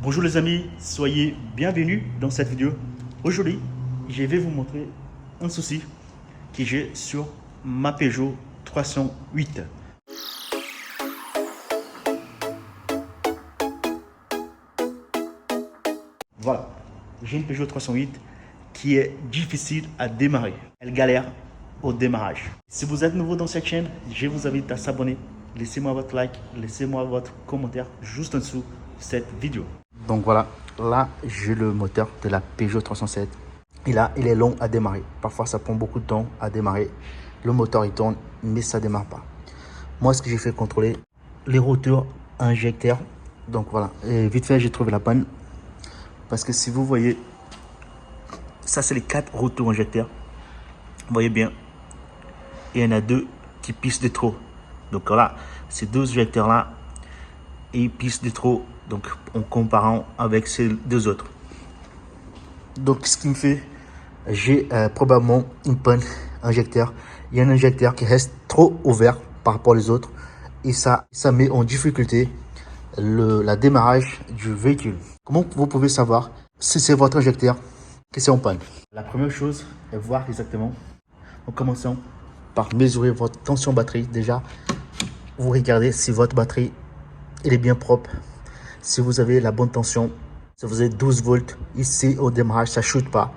Bonjour les amis, soyez bienvenus dans cette vidéo. Aujourd'hui, je vais vous montrer un souci que j'ai sur ma Peugeot 308. Voilà, j'ai une Peugeot 308 qui est difficile à démarrer. Elle galère au démarrage. Si vous êtes nouveau dans cette chaîne, je vous invite à s'abonner. Laissez-moi votre like, laissez-moi votre commentaire juste en dessous de cette vidéo. Donc voilà, là j'ai le moteur de la Peugeot 307. Et là, il est long à démarrer. Parfois, ça prend beaucoup de temps à démarrer. Le moteur, il tourne, mais ça ne démarre pas. Moi, ce que j'ai fait, contrôler les rotors injecteurs. Donc voilà, et vite fait, j'ai trouvé la panne. Parce que si vous voyez, ça c'est les 4 rotors injecteurs. Vous voyez bien, il y en a 2 qui pissent de trop. Donc voilà, ces 2 injecteurs-là, ils pissent de trop. Donc en comparant avec ces 2 autres. Donc ce qui me fait, j'ai probablement une panne injecteur. Il y a un injecteur qui reste trop ouvert par rapport aux autres. Et ça met en difficulté la démarrage du véhicule. Comment vous pouvez savoir si c'est votre injecteur qui est en panne? La première chose est voir exactement. En commençant par mesurer votre tension batterie. Déjà, vous regardez si votre batterie elle est bien propre. Si vous avez la bonne tension, si vous avez 12 volts, ici au démarrage, ça ne chute pas.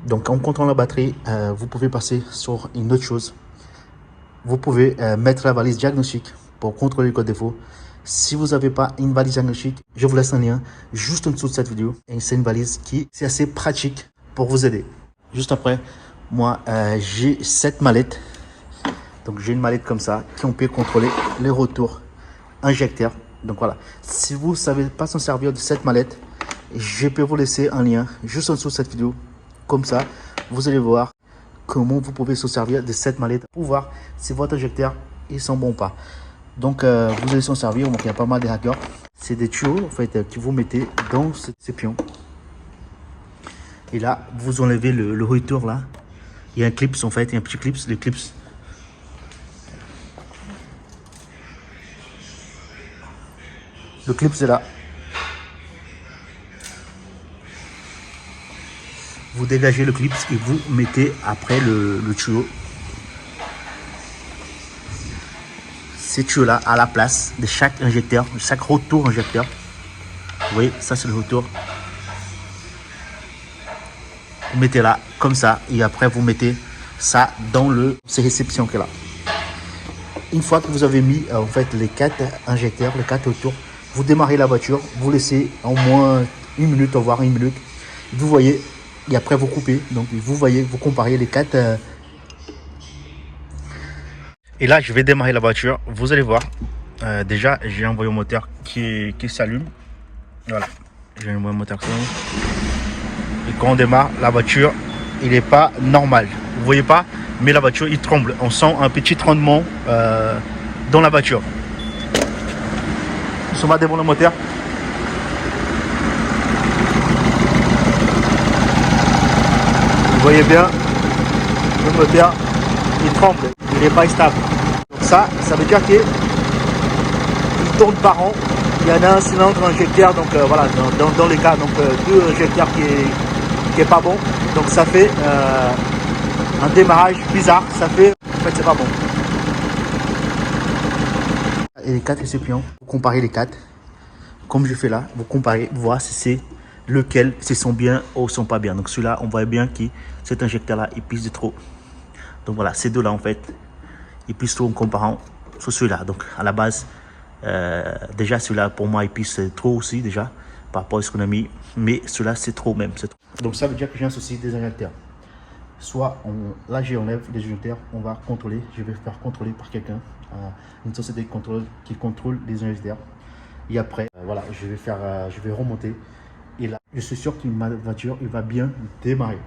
Donc en contrôlant la batterie, vous pouvez passer sur une autre chose. Vous pouvez mettre la valise diagnostic pour contrôler le code défaut. Si vous n'avez pas une valise diagnostic, je vous laisse un lien juste en dessous de cette vidéo. Et c'est une valise qui est assez pratique pour vous aider. Juste après, moi, j'ai cette mallette. Donc j'ai une mallette comme ça qui on peut contrôler les retours injecteurs. Donc voilà, si vous ne savez pas s'en servir de cette mallette, je peux vous laisser un lien juste en dessous de cette vidéo. Comme ça, vous allez voir comment vous pouvez se servir de cette mallette pour voir si votre injecteur ils sont bons ou pas. Donc vous allez s'en servir. Donc il y a pas mal de hackers. C'est des tuyaux en fait que vous mettez dans ces pions. Et là, vous enlevez le retour là. Il y a un clip en fait, il y a un petit clip, les clips. Le clip c'est là. Vous dégagez le clip et vous mettez après le tuyau. Ces tuyaux là à la place de chaque injecteur, de chaque retour injecteur. Vous voyez, ça c'est le retour. Vous mettez là comme ça et après vous mettez ça dans ces réceptions que là. Une fois que vous avez mis en fait les 4 injecteurs, les 4 retours, vous démarrez la voiture, vous laissez au moins 1 minute, voire 1 minute. Vous voyez, et après vous coupez. Donc vous voyez, vous comparez les 4. Et là, je vais démarrer la voiture. Vous allez voir. Déjà, j'ai envoyé au moteur qui s'allume. Voilà, j'ai envoyé au moteur qui s'allume. Et quand on démarre, la voiture, il n'est pas normal. Vous voyez pas, mais la voiture, il tremble. On sent un petit tremblement dans la voiture. On va démarrer le moteur. Vous voyez bien, le moteur, il tremble, il n'est pas stable. Donc ça veut dire qu'il tourne par an. Il y en a un cylindre injecteur, donc voilà, dans les cas, donc 2 injecteurs qui est pas bon. Donc ça fait un démarrage bizarre, ça fait, en fait c'est pas bon. Et les 4 récipients, vous comparez les 4, comme je fais là, vous comparez, vous voyez si c'est lequel, s'ils sont bien ou sont pas bien. Donc celui-là, on voit bien que cet injecteur-là, il pisse de trop. Donc voilà, ces deux-là en fait, ils pissent trop en comparant sur celui-là. Donc à la base, déjà celui-là pour moi, il pisse trop aussi déjà par rapport à ce qu'on a mis. Mais celui-là, c'est trop même. Trop. Donc ça veut dire que j'ai un souci des injecteurs. Soit là, j'enlève les injecteurs, on va contrôler, je vais faire contrôler par quelqu'un, une société qui contrôle les injecteurs. Et après, voilà, je vais remonter. Et là, je suis sûr que ma voiture, il va bien démarrer.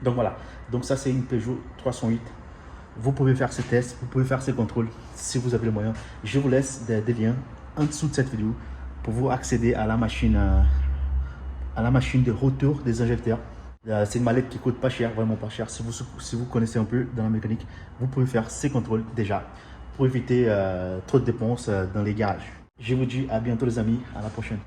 Donc voilà, donc ça c'est une Peugeot 308. Vous pouvez faire ces tests, vous pouvez faire ces contrôles si vous avez les moyens. Je vous laisse des liens en dessous de cette vidéo pour vous accéder à la machine de retour des injecteurs. C'est une mallette qui coûte pas cher, vraiment pas cher. Si vous connaissez un peu dans la mécanique, vous pouvez faire ces contrôles déjà pour éviter trop de dépenses dans les garages. Je vous dis à bientôt les amis, à la prochaine.